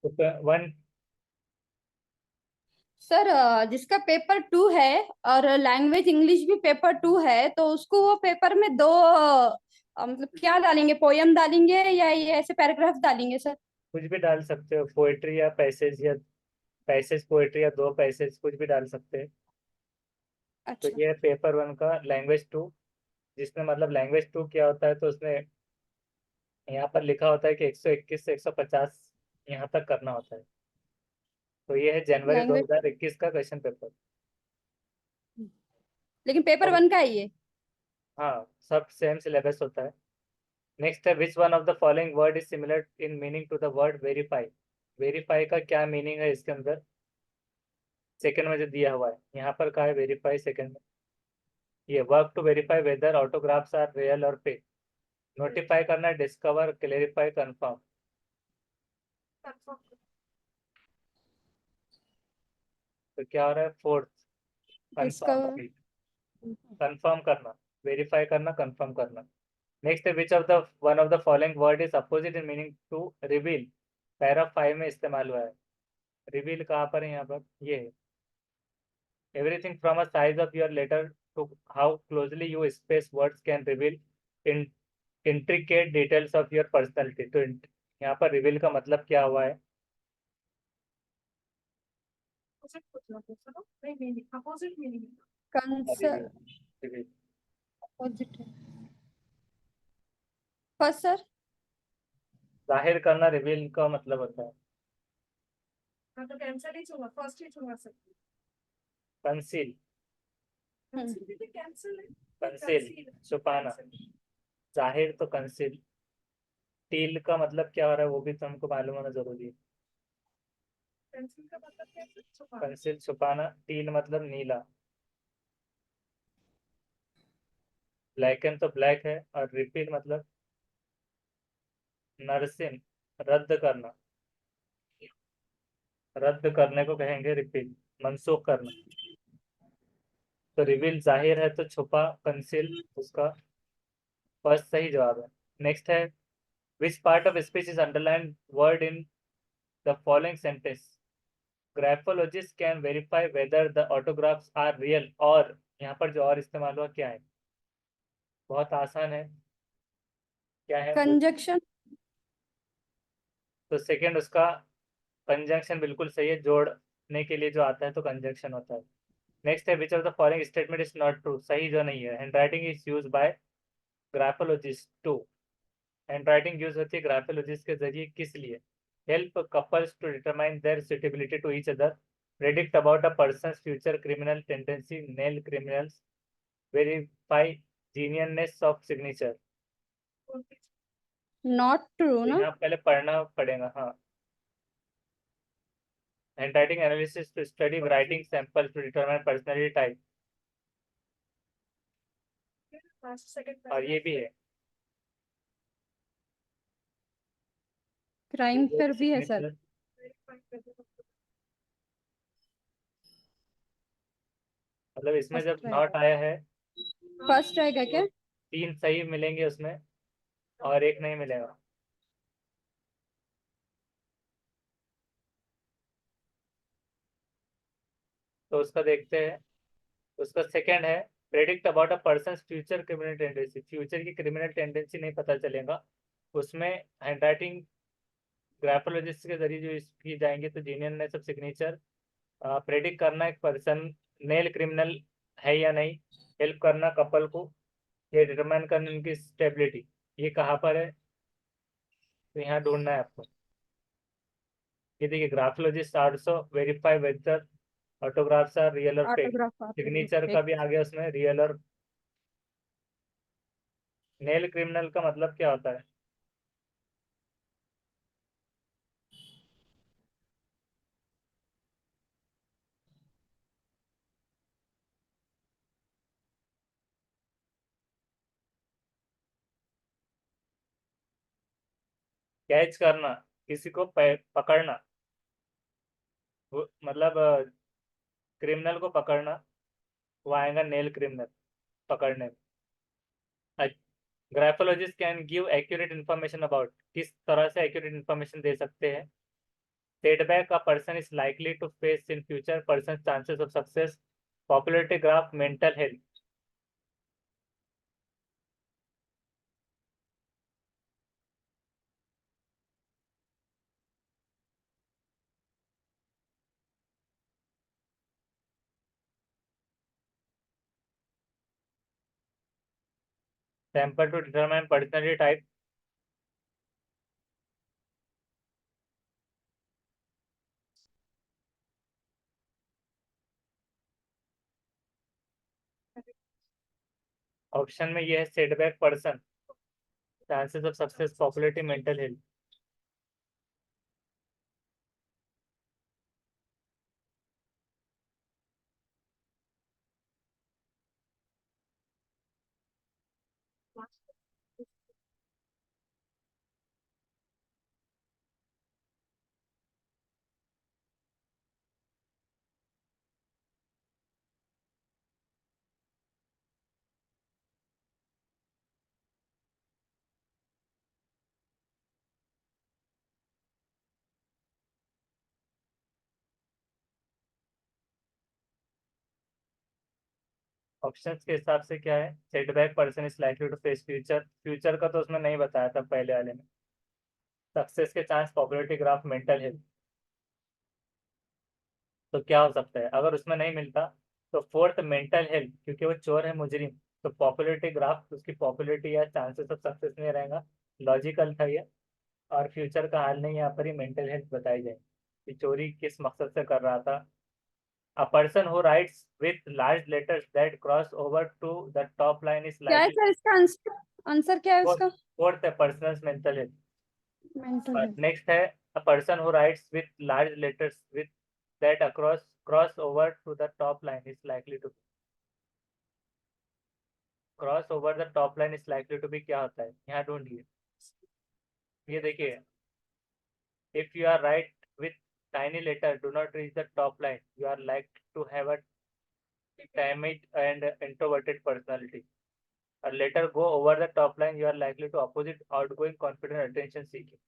तो one. Sir जिसका paper 2 है और लैंग्वेज इंग्लिश भी पेपर 2 है, तो उसको वो पेपर में दो मतलब क्या डालेंगे, पोयम डालेंगे या ये ऐसे पैराग्राफ डालेंगे सर? कुछ भी डाल सकते हो, पोएट्री या पैसेज, या पैसेज पोएट्री, या दो पैसेज, कुछ भी डाल सकते हैं। तो अच्छा। ये है पेपर वन का लैंग्वेज टू। जिसमें मतलब लैंग्वेज टू क्या होता है, तो उसमें यहाँ पर लिखा होता है कि 121 से 150 यहाँ तक करना होता है। तो ये है जनवरी लैंग्वेज, 2021 का क्वेश्चन पेपर। लेकिन पेपर और 1 का ही है। हाँ, सब सेम सिलेबस होता है। नेक्स्ट है, which one of the following word is similar in meaning to the word verify. Verify का क्या मीनिंग है इसके अंदर, सेकंड में जो दिया हुआ है यहाँ पर, कहा है वेरीफाई सेकंड में। ये work to verify whether autographs are real और फेक। नोटिफाई करना, डिस्कवर, क्लेरिफाई, कंफर्म। तो क्या हो रहा है, फोर्थ, कंफर्म। डिस्कवर। कंफर्म करना, वेरीफाई करना, कंफर्म करना। नेक्स्ट है, which of the one of the following word is opposite in meaning to reveal. Para 5 में इस्तेमाल हुआ है। रिवील कहाँ पर है, यहाँ पर ये है। Everything from a size of your letter to how closely you space words can reveal in intricate details of your personality. तो यहाँ पर रिवील का मतलब क्या हुआ है? कंसर। Reveal, reveal. अपोजिट है फर्स्ट सर। जाहिर करना रिवील का मतलब होता है। कंसील, कंसील, छुपाना। जाहिर तो कंसील। टील का मतलब क्या हो रहा है वो भी तो हमको मालूम होना जरूरी है। कंसील छुपाना, टील मतलब नीला। ब्लैकन तो ब्लैक है, और रिपील मतलब नरसिन, रद्द करना। रद्द करने को कहेंगे रिपील, मनसूख करना। तो रिवील जाहिर है, तो छुपा, कंसील उसका फर्स्ट सही जवाब है। नेक्स्ट है, which part of speech is underline word in the following sentence. Graphologist can verify whether the autographs are real, और यहाँ पर जो और इस्तेमाल हुआ क्या है, बहुत आसान है, क्या है वो? कंजक्शन। तो सेकंड उसका कंजंक्शन बिल्कुल सही है, जोड़ने के लिए जो आता है तो कंजंक्शन होता है। नेक्स्ट है, which of the following statement is not true. सही जो नहीं है, hand writing is use by graphologist to. Hand writing use होती है ग्राफोलॉजिस्ट के जरिए किस लिए? Help couples to determine their suitability to each other, predict about a person's future criminal tendency, nail criminals, verify genuineness of signature. Not true तो ना? यहाँ पहले पढ़ना पड़ेगा, हाँ। Handwriting analysis to study writing sample to determine personality type, और ये भी है। क्राइम पर भी है सर। सिग्नेचर, मतलब इसमें जब फर्स्ट नॉट रहेगा। आया है फर्स्ट रहेगा तो क्या? 3 सही मिलेंगे उसमें, और एक नहीं मिलेगा। तो उसका देखते हैं। उसका सेकंड है, predict about a person future criminal tendency. Future की क्रिमिनल टेंडेंसी नहीं पता चलेगा उसमें। हैंडराइटिंग ग्राफोलॉजिस्ट के जरिए जो की जाएंगे, तो जीनियस ऑफ सिग्नेचर, प्रेडिक्ट करना एक पर्सन नेल क्रिमिनल है या नहीं, हेल्प करना कपल को, ये डिटरमाइन करना उनकी स्टेबिलिटी। ये कहाँ पर है, तो यहाँ ढूंढना है आपको। ये देखिए, graphologist also verify whether autographs are real और फेक। ऑटोग्राफ आते हैं सिग्नेचर का एक। भी आ गया उसमें, रियल और। नेल क्रिमिनल का मतलब क्या होता है? कैच करना, किसी को पकड़ना, मतलब क्रिमिनल को पकड़ना, वो आएगा नेल क्रिमिनल, पकड़ने में। Graphologist can give accurate information about, किस तरह से एक्यूरेट इन्फॉर्मेशन दे सकते हैं? setback a person is likely to face in future, person's chances of success, popularity graph, mental health. Sample to determine personality type. Option में ये है setback person, chances of success, popularity, mental health. Options के हिसाब से क्या है, setback person is likely to face future, future का तो उसमें नहीं बताया था पहले वाले में। सक्सेस के chance, popularity graph, mental health. तो क्या हो सकता है अगर उसमें नहीं मिलता? तो फोर्थ मेंटल हेल्थ, क्योंकि वो चोर है, मुजरिम। तो पॉपुलरिटी ग्राफ, उसकी पॉपुलरिटी या चांसेस ऑफ सक्सेस नहीं रहेगा। लॉजिकल था ये। और फ्यूचर का हाल नहीं, यहाँ पर ही मेंटल हेल्थ बताई जाए कि चोरी किस मकसद से कर रहा था। A person who writes with large letters that cross over to the top line is क्या है likely. सर इसका आंसर? आंसर क्या है Fourth, उसका? fourth है person's mental health. Mental health. Next है a person who writes with large letters with that across cross over to the top line is likely to. Cross over the top line is likely to be क्या होता है, यहाँ ढूंढिए। ये देखिए, if you are write with tiny letter do not reach the top line, you are like to have a timid and introverted personality. A letter go over the top line, you are likely to opposite outgoing, confident, attention seeking.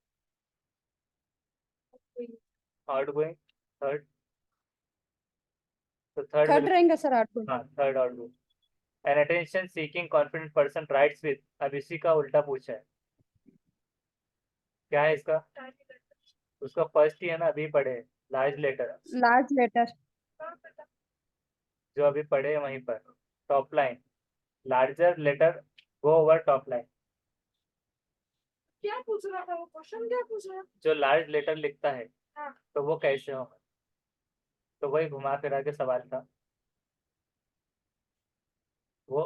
Outgoing, third. So third third will, रहेंगे sir, आठ को। हाँ third outgoing. An attention seeking confident person writes with, अब इसी का उल्टा पूछा है। क्या है इसका? उसका फर्स्ट ही है ना, अभी पढ़े, लार्ज लेटर। Large letter. जो अभी पढ़े हैं वहीं पर, top line, larger letter go over top line. क्या पूछ रहा था वो, क्वेश्चन क्या पूछ रहा? जो लार्ज लेटर लिखता है, हाँ। तो वो कैसे होगा? तो वही घुमा फिरा के सवाल था वो।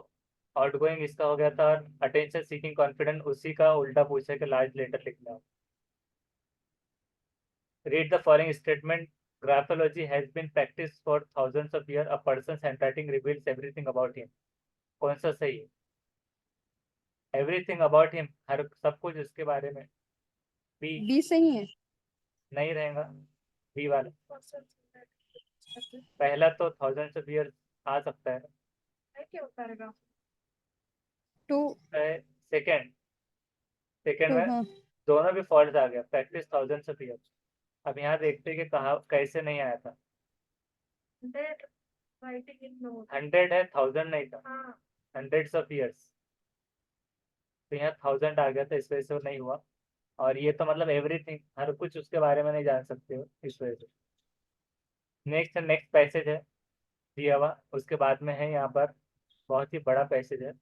आउटगोइंग इसका हो गया था, और अटेंशन सीकिंग कॉन्फिडेंट उसी का उल्टा पूछे कि लार्ज लेटर लिखना हो। Read the following statement, graphology has been practice for thousands of year, a person's handwriting reveals everything about him. कौन सा सही है? एवरीथिंग अबाउट हिम, हर सब कुछ उसके बारे में। बी बी सही है। नहीं रहेगा, बी वाला। पहला तो थाउजेंड्स ऑफ ईयर आ सकता है। क्या होता रहेगा? टू। सेकेंड, सेकेंड टू में हाँ। दोनों भी फॉल्स आ गया, प्रैक्टिस थाउजेंड्स ऑफ ईयर। अब यहाँ देखते हैं कि कहा कैसे नहीं आया था। Writing in note. 100 है, 1000 नहीं था। हाँ। हंड्रेड्स ऑफ ईयर्स, तो यहाँ 1000 आ गया था, इस वजह से वो नहीं हुआ। और ये तो मतलब एवरीथिंग, हर कुछ उसके बारे में नहीं जान सकते हो, इस वजह से। नेक्स्ट पैसेज है दिया हुआ, उसके बाद में है यहाँ पर, बहुत ही बड़ा पैसेज है,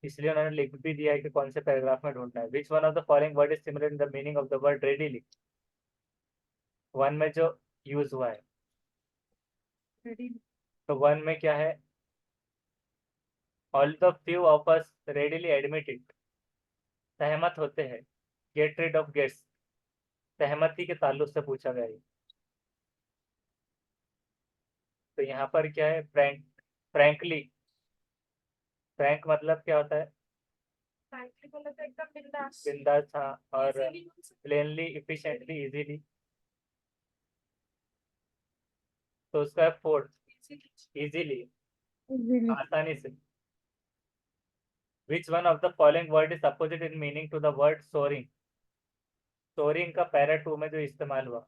इसलिए उन्होंने लिख भी दिया है कि कौन से पैराग्राफ में ढूंढना है। Which one of the following word is similar in the meaning of the word readily. One में जो यूज हुआ है, रेडी। तो वन में क्या है, all the few of us readily admit it, सहमत होते हैं। गेट रिड ऑफ गेट्स, सहमति के ताल्लुक से पूछा गया है। तो यहाँ पर क्या है, फ्रैंकली, फ्रैंक मतलब क्या होता है? फ्रैंकली बोला तो एकदम बिंदास। बिंदास था, और Easily बोल सकते प्लेनली, इफिशिएंटली, इजीली। तो उसका है फोर्थ, हैं। Easily, easily. आसानी से। Which one of the following word is opposite in meaning to the word soaring. Soaring का पैरा 2 में जो इस्तेमाल हुआ,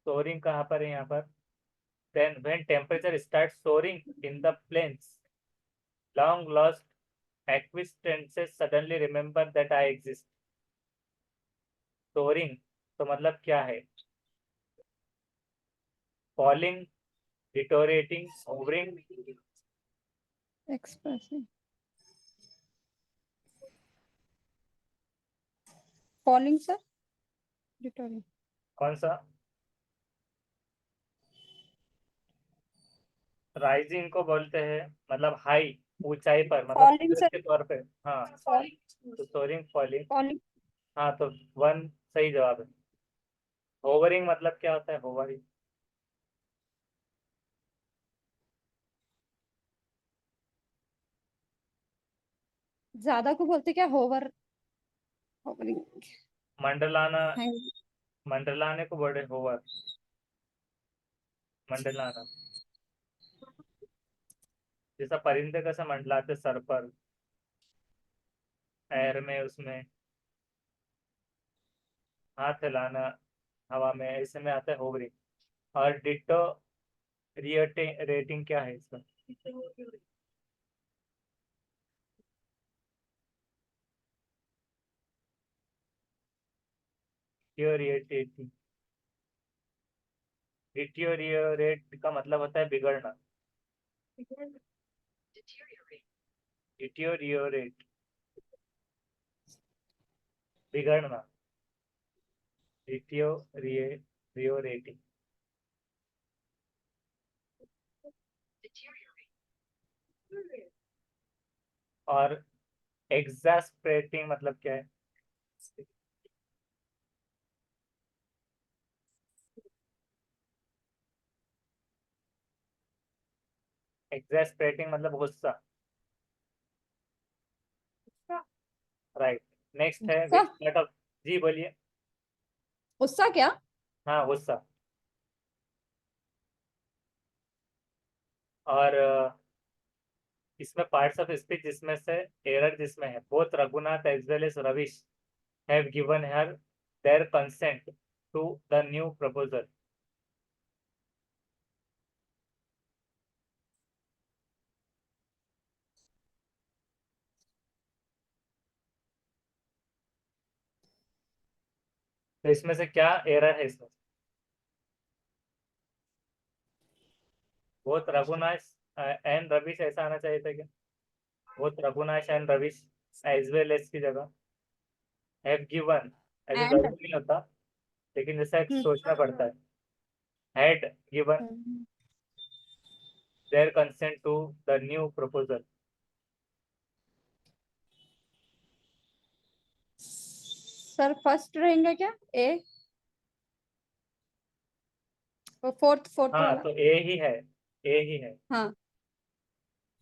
सोरिंग कहाँ पर है यहाँ पर? then when temperature starts soaring in the plains, long lost acquaintances suddenly remember that I exist. soaring तो मतलब क्या है? falling, deteriorating, hovering, expressing, falling sir, deteriorating, कौन सा? राइजिंग को बोलते हैं मतलब हाई, ऊंचाई पर, मतलब फॉलिंग सूरज सर, के तौर पे। हाँ, तो सोरिंग, फॉलिंग। फॉलिंग। हाँ, तो वन सही जवाब है। होवरिंग मतलब क्या होता है? होवरिंग ज्यादा को बोलते क्या? होवर, होवरिंग, मंडलाना, मंडलाने को बोल रहे होवर, मंडलाना। जैसा परिंदे कैसे मंडलाते सर पर, एयर में, उसमें हाथ हिलाना हवा में, ऐसे में आता है होवरिंग। और डिटो रिएटिंग रेटिंग क्या है इसका? डिटोरिएटिंग, डिटोरियोरेट का मतलब होता है बिगड़ना। डिटोरियोरेट, बिगड़ना। डिटोरियोरेटिंग। और एग्जास्परेटिंग मतलब क्या है? एग्जास्परेटिंग मतलब गुस्सा। राइट। नेक्स्ट है गुस्सा, विच पार्ट ऑफ, जी बोलिए। गुस्सा क्या? हाँ, गुस्सा। और इसमें पार्ट्स ऑफ स्पीच जिसमें से एरर जिसमें है, both Raghunath as well as Ravish have given her their consent to the new proposal. तो इसमें से क्या एरर है इसमें? बोथ रघुनाथ एंड रविश ऐसा आना चाहिए था क्या? Both Raghunath and Ravish as well as की जगह हैव गिवन, ऐसे एंड, जरूरी नहीं होता, लेकिन जैसा एक सोचना पड़ता है। Had given their consent to the new proposal. Sir first रहेंगे क्या? ए, वो फोर्थ, फोर्थ हाँ, वाला। तो ए ही है, ए ही है। हाँ,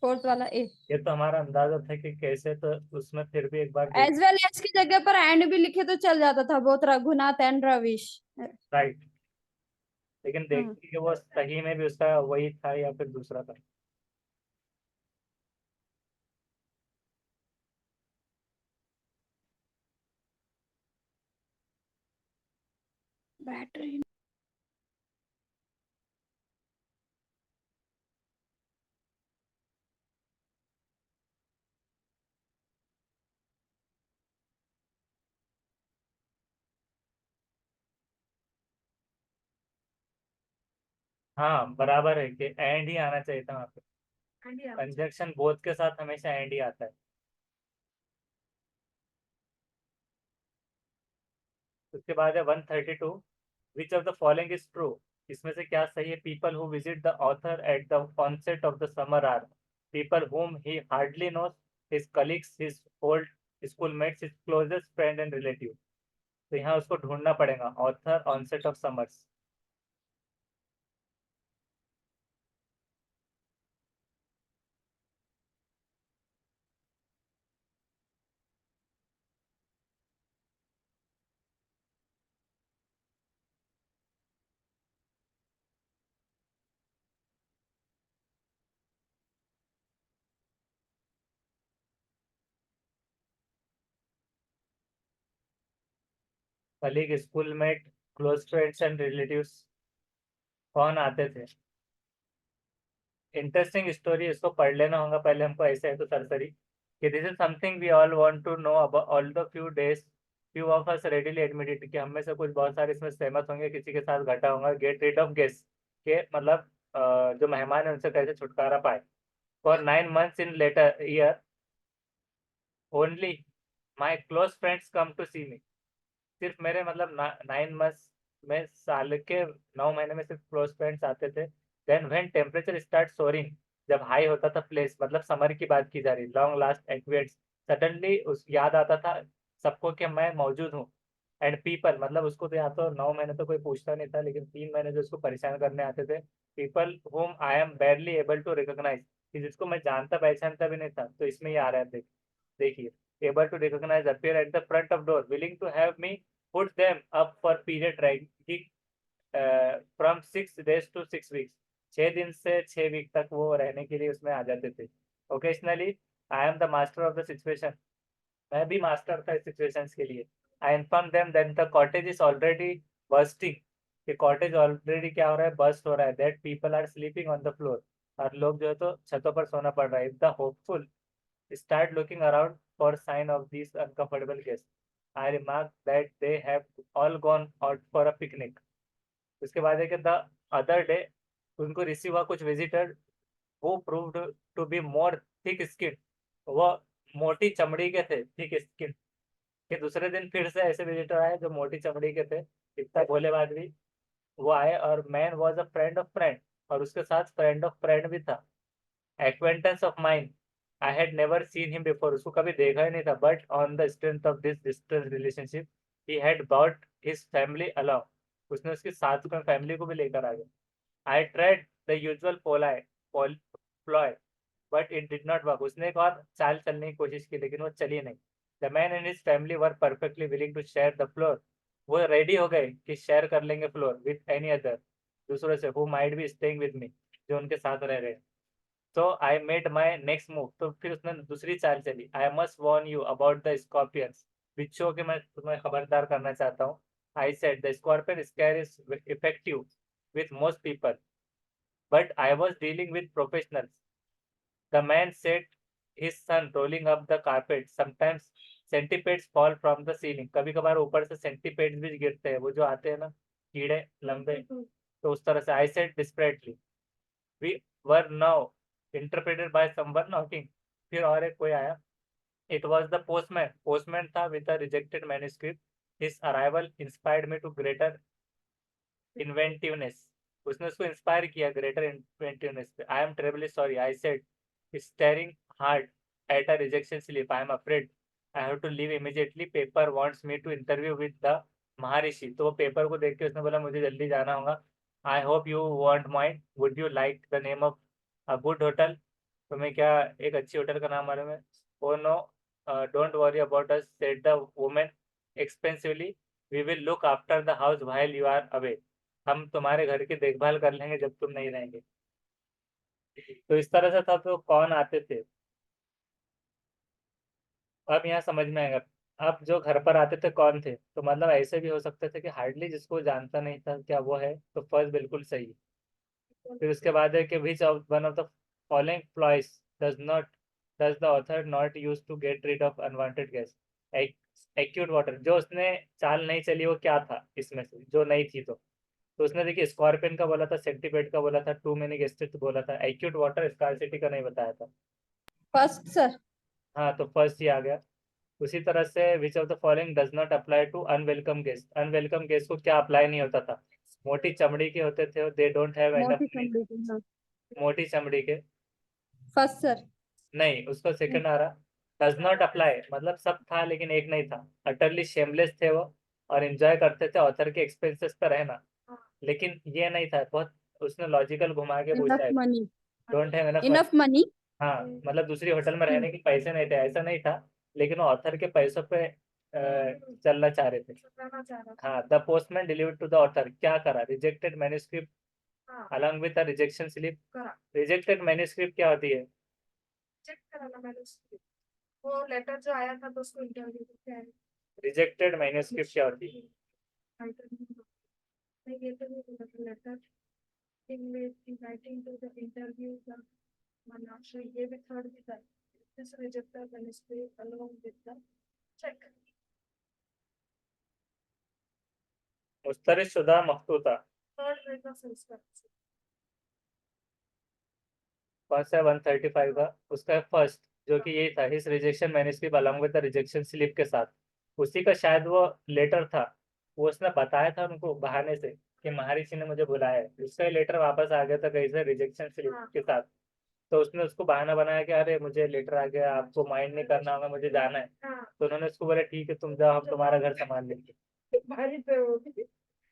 फोर्थ वाला ए। ये तो हमारा अंदाजा था कि कैसे, तो उसमें फिर भी एक बार देख। एज वेल एज की जगह पर एंड भी लिखे तो चल जाता था, both Raghunath and Ravish. Right, लेकिन हाँ, देखते कि वो सही में भी उसका वही था या फिर दूसरा था। बैटरी। हाँ, बराबर है कि एंड ही आना चाहिए था वहाँ पे। कंजक्शन बोथ के साथ हमेशा एंड ही आता है। उसके बाद है 132, which of the following is true? इसमें से क्या सही है? People who visit the author at the onset of the summer are people whom he hardly knows, his colleagues, his old schoolmates, his closest friend and relative। तो यहाँ उसको ढूंढना पड़ेगा, author onset of summers. Colleague, schoolmate, close friends and relatives. कौन आते थे। Interesting story, इसको पढ़ लेना होगा पहले हमको, ऐसे है तो सरसरी कि this is something we all want to know about all the few days few of us readily admitted कि हम में से कुछ बहुत सारे इसमें सहमत होंगे किसी के साथ घटा होगा। गेट रिड ऑफ गेस्ट के मतलब जो मेहमान है उनसे कैसे छुटकारा पाए। For 9 months in later year only my close friends come to see me. सिर्फ मेरे मतलब 9 months में, साल के 9 महीने में सिर्फ क्लोज फ्रेंड्स आते थे। Then when temperature start soaring, जब हाई होता था प्लेस, मतलब समर की बात की जा रही, लॉन्ग लास्ट एक्वेट्स, सडनली उस याद आता था सबको कि मैं मौजूद हूँ। एंड पीपल, मतलब उसको तो या तो 9 महीने तो कोई पूछता नहीं था, लेकिन 3 महीने जो उसको परेशान करने आते थे, people whom I am barely able to recognise, कि जिसको मैं जानता पहचानता भी नहीं था, तो इसमें ही आ रहा है। देखिए, able to recognize appear at the front of door willing to have me put them up for period ranging from 6 days to 6 weeks। 6 दिन से 6 वीक तक वो रहने के लिए उसमें आ जाते थे। Occasionally I am the master of the situation, मैं भी मास्टर था इस सिचुएशंस के लिए। I inform them that the cottage is already bursting, कि कॉटेज ऑलरेडी क्या हो रहा है, बर्स्ट हो रहा है। That people are sleeping on the floor, और लोग जो है तो छतों पर सोना पड़ रहा है। The hopeful start looking around for sign of these uncomfortable guests, I remarked that they have all gone out for a picnic। उसके बाद है कि द अदर डे उनको रिसीव हुआ कुछ विजिटर वो proved to be more thick skin, वो मोटी चमड़ी के थे, थिक स्किन के। दूसरे दिन फिर से ऐसे विजिटर आए जो मोटी चमड़ी के थे, इतना भोले बाद भी वो आए। और man was a friend of friend, और उसके साथ फ्रेंड ऑफ फ्रेंड भी था। acquaintance of mine, I had never seen him before, उसको कभी देखा ही नहीं था। But on the strength of this distant relationship, he had brought his family along, उसने उसके साथ में फैमिली को भी लेकर आ गया। I tried the usual ploy, but it did not work। उसने एक और चाल चलने की कोशिश की लेकिन वो चली नहीं। The man and his family were perfectly willing to share the floor, वो रेडी हो गए कि शेयर कर लेंगे फ्लोर with any other, दूसरों से, who might be staying with me, जो उनके साथ रह रहे हैं। तो I made my next move, तो फिर उसने दूसरी चाल चली। I must warn you about the scorpions, बिच्छुओं के मैं तुम्हें खबरदार करना चाहता हूँ। I said the scorpion scare is effective with most people, but I was dealing with professionals. The man set his son rolling up the carpet, sometimes centipedes fall from the ceiling, कभी कभार ऊपर से सेंटीपेड्स भी गिरते हैं, वो जो आते हैं ना कीड़े लंबे, तो उस तरह से। I said desperately, we were now interpreted by someone knocking, फिर और एक कोई आया। it was the postman, postman था with a rejected manuscript। his arrival inspired me to greater inventiveness, उसने उसको इंस्पायर किया greater inventiveness पे। I am terribly sorry, I said, staring hard at a rejection slip, I am afraid I have to leave immediately, paper wants me to interview with the महर्षि। तो वो paper को देख के उसने बोला मुझे जल्दी जाना होगा। I hope you won't mind, would you like the name of a good hotel, तुम्हें क्या एक अच्छी होटल का नाम मालूम है। Oh no don't worry about us, said the women expensively, we will look after the house while you are away, हम तुम्हारे घर की देखभाल कर लेंगे जब तुम नहीं रहेंगे। तो इस तरह से था। तो कौन आते थे, अब यहाँ समझ में आएगा। अब जो घर पर आते थे कौन थे, तो मतलब ऐसे भी हो सकते थे कि हार्डली जिसको जानता नहीं था क्या वो है, तो फर्स्ट बिल्कुल सही। फिर उसके बाद है कि which of one of the following ploys does the author not use to get rid of unwanted guest. Acute water, जो उसने चाल नहीं चली वो क्या था इसमें से जो नहीं थी। तो उसने देखिए स्कॉर्पियन का बोला था, सेंटीपेड का बोला था, टू मेनी गेस्टेड बोला था, एक्यूट वाटर स्कार्सिटी का नहीं बताया था। First sir. हाँ, तो फर्स्ट ही आ गया। उसी तरह से which of the following does not apply to unwelcome guest, unwelcome guest को क्या अप्लाई नहीं होता था, मोटी चमड़ी के होते थे, दे डोंट हैव एनफ मोटी मनी, चमड़ी की, हाँ। मोटी चमड़ी के। First sir. नहीं, उसका सेकंड आ रहा, डज नॉट अप्लाई मतलब सब था लेकिन एक नहीं था। अटरली शेमलेस थे वो, और एंजॉय करते थे ऑथर के एक्सपेंसेस पर रहना, लेकिन ये नहीं था। बहुत उसने लॉजिकल घुमा के इनफ पूछा है, money. Don't have enough money. Enough money. हाँ, मतलब दूसरी होटल में रहने के पैसे नहीं थे, ऐसा नहीं था, लेकिन वो ऑथर के पैसों पे चलना चाह रहे थे। चुकाना चाह रहा हाँ, the postman delivered to the author, क्या करा, रिजेक्टेड मैन्युस्क्रिप्ट था। हाँ, along with the rejection slip. करा, रिजेक्टेड मैन्युस्क्रिप्ट क्या होती है, चेक करा ना मैंने उसको। वो लेटर जो आया था तो उसको इंटरव्यू करके आया। रिजेक्टेड मैन्युस्क्रिप्ट क्या होती है। नहीं, ये तो नहीं बोला था letter. inviting to the interview the Manakshi, ये भी third भी था. This rejected Wednesday along with the check. मुस्तरिद शुदा मखतूता Third way का संस्कार. कौन सा 135 का उसका फर्स्ट जो कि यही था his rejection manuscript along with the rejection slip के साथ उसी का शायद वो लेटर था वो उसने बताया था उनको बहाने से कि महर्षि ने मुझे बुलाया है उसका ही लेटर वापस आ गया था कहीं से रिजेक्शन स्लिप के साथ तो उसने उसको बहाना बनाया कि अरे मुझे लेटर आ गया आपको माइंड नहीं करना होगा मुझे जाना है तो उन्होंने उसको बोला ठीक है तुम जाओ हम तुम्हारा घर संभाल लेंगे भारी पे होगी.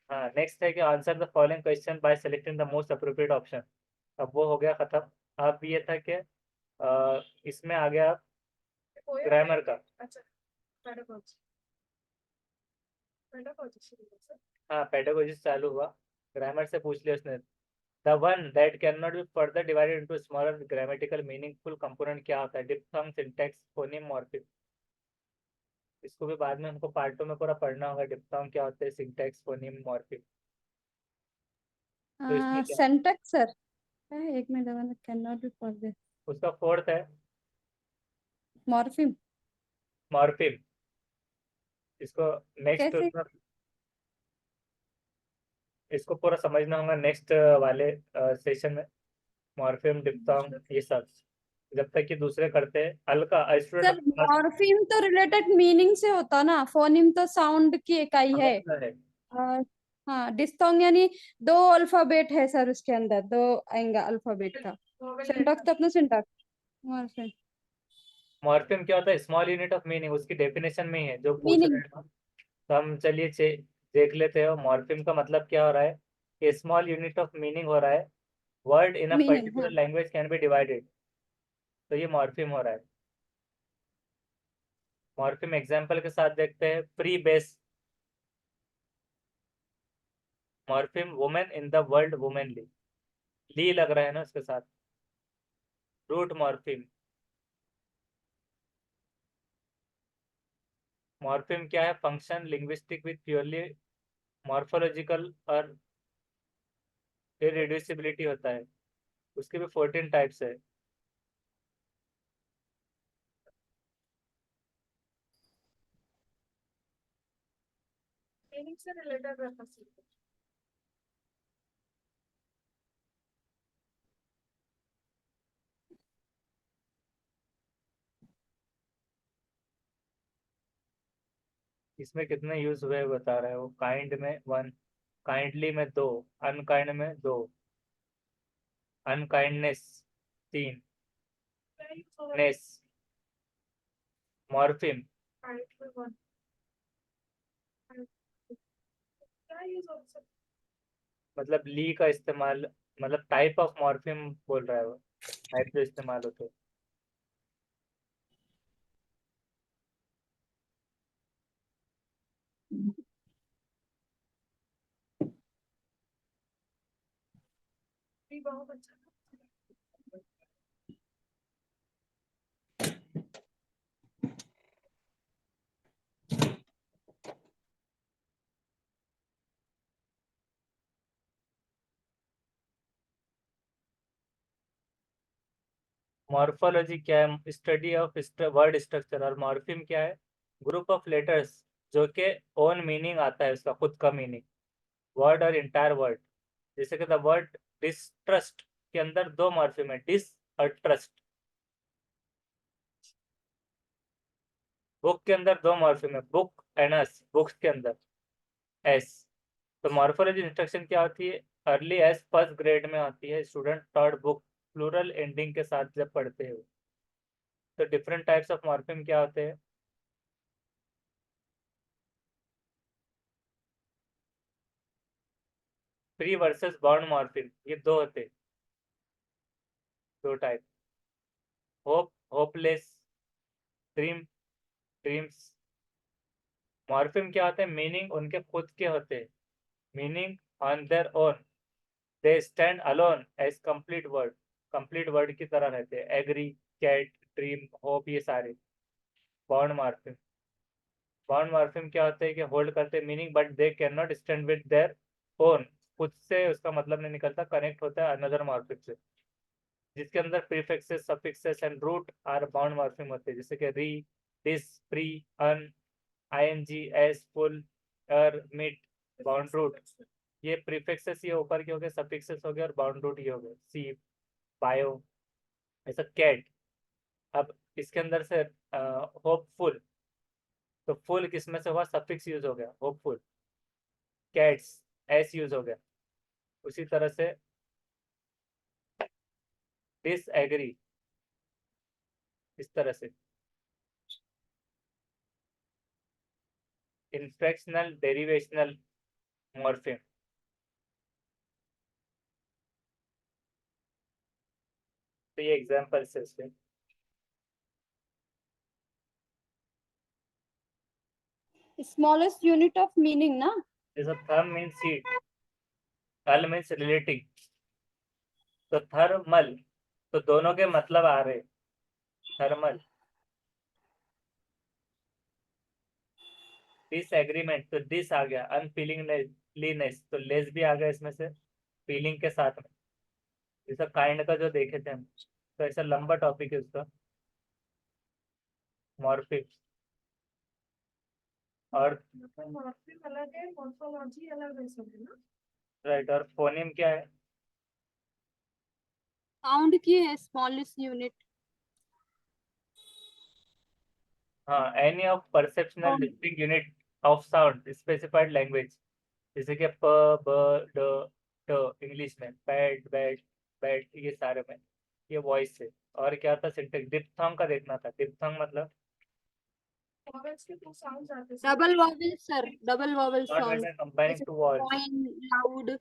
हाँ नेक्स्ट है कि answer the following question by selecting the most appropriate option अब वो हो गया खत्म अब ये था कि इसमें आ गया ग्रामर का अच्छा, pedagogy. Pedagogy शुरू हो सर. हाँ पेडागोजी चालू हुआ ग्रामर से पूछ लिया उसने the one that can not be further divided into smaller grammatical meaningful component क्या होता है डिप्थंग सिंटैक्स फोनेम मॉर्फिम इसको भी बाद में हमको पार्टों में पूरा पढ़ना होगा डिप्थंग क्या होता है सिंटैक्स फोनेम मॉर्फिम तो इसमें क्या सिंटैक्स सर एक minute can not be for this उसका फोर्थ है मॉर्फिम मॉर्फिम इसको नेक्स्ट कैसे इसको पूरा समझना होगा नेक्स्ट वाले सेशन में मॉर्फिम डिप्थंग ये सब जब तक कि दूसरे करते हैं हल्का सर स्टूडेंट मॉर्फिम तो रिलेटेड मीनिंग से होता ना फोनिम तो साउंड की इकाई है है और हाँ डिस्टोंग यानी दो अल्फाबेट है सर उसके अंदर दो आएंगे अल्फाबेट का सिंटैक्स तो अपना सिंटैक्स मॉर्फिम मॉर्फिम क्या होता है स्मॉल यूनिट ऑफ मीनिंग उसकी डेफिनेशन में ही है जो पूछ रहे मीनिंग हैं तो हम चलिए देख लेते हो मॉर्फिम का मतलब क्या हो रहा है कि स्मॉल यूनिट ऑफ मीनिंग हो रहा है word in a meaning particular हाँ लैंग्वेज कैन बी डिवाइडेड तो ये मॉर्फिम हो रहा है मॉर्फिम एग्जाम्पल के साथ देखते हैं pre base morpheme women in the world womanly ली लग रहा है ना उसके साथ रूट मॉर्फिम मॉर्फिम क्या है function linguistic with purely morphological और इररिड्यूसिबिलिटी होता है उसके भी 14 टाइप्स है मीनिंग से रिलेटेड रहता है. इसमें कितने यूज हुए बता रहा है वो काइंड में 1 काइंडली में 2 अनकाइंड में 2 अनकाइंडनेस 3 नेस मॉर्फिम मतलब ली का इस्तेमाल मतलब टाइप ऑफ मॉर्फिम बोल रहा है वो टाइप जो इस्तेमाल होते हैं बहुत अच्छा. मॉर्फोलॉजी क्या है स्टडी ऑफ वर्ड स्ट्रक्चर और मॉर्फिम क्या है ग्रुप ऑफ लेटर्स जो के ओन मीनिंग आता है उसका खुद का मीनिंग वर्ड और इंटायर वर्ड जैसे कि द वर्ड डिस्ट्रस्ट के अंदर 2 मॉर्फिम है डिस और ट्रस्ट बुक के अंदर 2 मॉर्फिम है बुक एंड अस बुक्स के अंदर एस तो मॉर्फोलॉजी इंस्ट्रक्शन क्या होती है अर्ली एस फर्स्ट ग्रेड में होती है student third book plural ending के साथ जब पढ़ते हो तो डिफरेंट टाइप्स ऑफ मॉर्फिम क्या होते हैं फ्री वर्सेस बाउंड मॉर्फिम ये 2 होते हैं 2 type hope hopeless dream dreams morpheme क्या होते हैं मीनिंग उनके खुद के होते हैं meaning on their own they stand alone as complete word की तरह रहते हैं एग्री कैट ड्रीम होप ये सारे बाउंड मॉर्फिम क्या होते हैं कि होल्ड करते हैं meaning but they can not stand with their own खुद से उसका मतलब नहीं निकलता, कनेक्ट होता है अनदर मॉर्फिम से, जिसके अंदर prefixes, suffixes and root are bound morpheme होते हैं, जैसे कि re, dis, pre, un, ING, S, ful, er, mid, bound root. ये प्रीफिक्सेस ये ऊपर के हो गए, सफिक्सेस हो गए, और बाउंड रूट ये हो गए, सी, बायो, ऐसा कैट। अब इसके अंदर से होपफुल, तो फुल किसमें से हुआ, सफिक्स यूज हो गया, होपफुल। कैट्स, एस यूज हो गया। उसी तरह से डिसएग्री, इस तरह से इन्फ्लेक्शनल डेरिवेशनल मॉर्फिम। तो ये एग्जांपल्स है इसके। स्मॉलेस्ट यूनिट ऑफ मीनिंग ना। जैसे थर्म मीन्स सीट, थल मीन्स रिलेटिंग, तो थर्मल, तो दोनों के मतलब आ रहे, थर्मल। डिसएग्रीमेंट, तो डिस आ गया, अनफीलिंगलीनेस, तो लेस भी आ गया इसमें से, फीलिंग के साथ में, जैसा काइंड का जो देखे थे हम। तो ऐसा लंबा टॉपिक है उसका, मॉर्फिम। और मतलब मॉर्फिम अलग है, मॉर्फोलॉजी अलग है, सब है ना। राइट, और फोनिम क्या है? साउंड की है स्मॉलेस्ट यूनिट। हाँ, any of perceptual distinct unit of sound specified language, जैसे कि प, ब, ड, ट इंग्लिश में, बैड, बैड, बैड, ये सारे में, ये वॉइस है। और क्या था, सिंटेक्स डिप्थोंग का देखना था। डिप्थोंग मतलब वॉवेल्स के टू साउंड्स आते हैं। Double vowel sir, double vowel not sound, when combining जैसे टू वॉइस, पॉइंट, लाउड,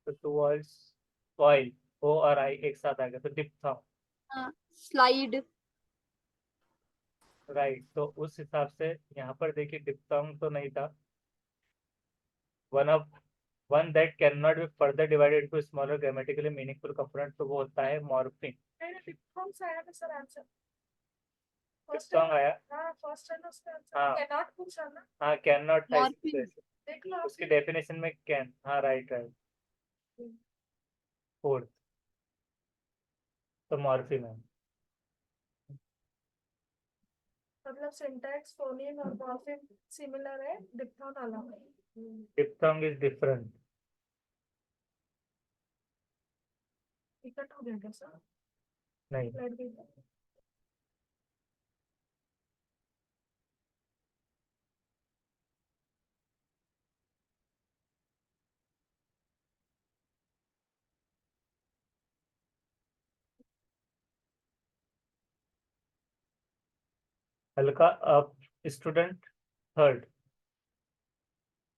तो टू वॉइस, वॉइल, ओ और आई एक साथ आ गया, तो डिप्थोंग। स्लाइड। राइट, तो उस हिसाब से यहाँ पर देखिए डिप्थोंग तो नहीं था। One of one that can not be further divided into smaller grammatically meaningful component, तो वो होता है मॉर्फिम। मैंने डिप्थोंग्स आया था सर आंसर। डिप्थोंग आया, हाँ फर्स्ट है ना उसका आंसर, हाँ कैन नॉट पूछा ना। हाँ, कैन नॉट था मॉर्फिम। देख लो उसकी आपने। डेफिनेशन में, कैन, हाँ राइट राइट, फोर्थ, तो मॉर्फिम है। मतलब सिंटैक्स, फोनीम और मॉर्फिम सिमिलर है, डिप्थोन अलग है। Diphthong is different. इकट्ठ हो गया क्या सर? नहीं, फ्लैट भी था। हल्का up, student, third.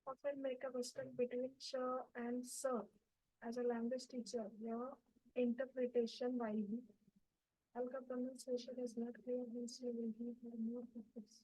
Often make a mistake between sh and sir as a language teacher. Your interpretation by Alka pronunciation is not clear, hence you will give more focus.